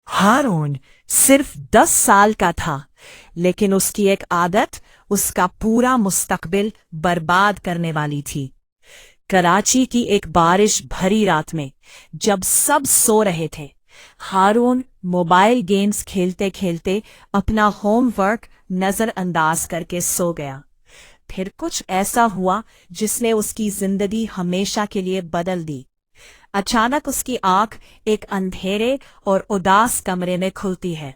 हारून सिर्फ 10 साल का था, लेकिन उसकी एक आदत उसका पूरा मुस्तकबिल बर्बाद करने वाली थी। कराची की एक बारिश भरी रात में जब सब सो रहे थे, हारून मोबाइल गेम्स खेलते खेलते अपना होमवर्क नजरअंदाज करके सो गया। फिर कुछ ऐसा हुआ जिसने उसकी जिंदगी हमेशा के लिए बदल दी। अचानक उसकी आंख एक अंधेरे और उदास कमरे में खुलती है।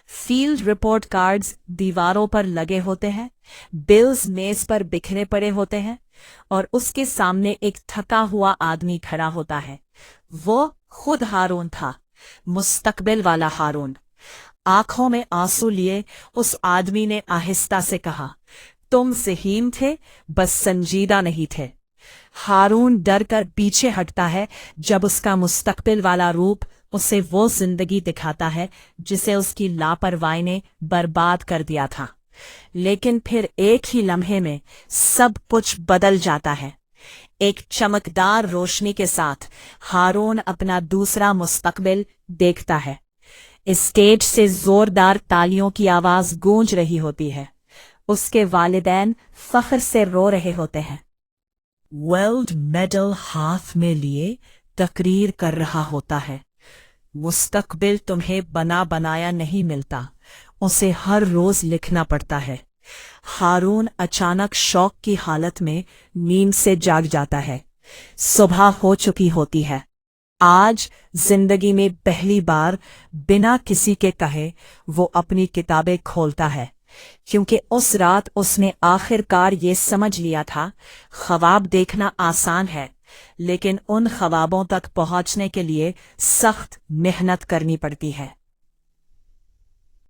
फील्ड रिपोर्ट कार्ड्स दीवारों पर लगे होते हैं, बिल्स मेज पर बिखरे पड़े होते हैं और उसके सामने एक थका हुआ आदमी खड़ा होता है। वो खुद हारून था, मुस्तकबिल वाला हारून। आंखों में आंसू लिए उस आदमी ने आहिस्ता से कहा, तुम ज़हीन थे, बस संजीदा नहीं थे। हारून डर कर पीछे हटता है जब उसका मुस्तकबिल वाला रूप उसे वो जिंदगी दिखाता है जिसे उसकी लापरवाही ने बर्बाद कर दिया था। लेकिन फिर एक ही लम्हे में सब कुछ बदल जाता है। एक चमकदार रोशनी के साथ हारून अपना दूसरा मुस्तकबिल देखता है। स्टेज से जोरदार तालियों की आवाज गूंज रही होती है। उसके वालिदैन फख्र से रो रहे होते हैं। वर्ल्ड मेडल हाथ में लिए तकरीर कर रहा होता है। मुस्तकबिल तुम्हें बना बनाया नहीं मिलता, उसे हर रोज लिखना पड़ता है। हारून अचानक शौक की हालत में नींद से जाग जाता है। सुबह हो चुकी होती है। आज जिंदगी में पहली बार बिना किसी के कहे वो अपनी किताबें खोलता है, क्योंकि उस रात उसने आखिरकार ये समझ लिया था, ख्वाब देखना आसान है, लेकिन उन ख्वाबों तक पहुंचने के लिए सख्त मेहनत करनी पड़ती है।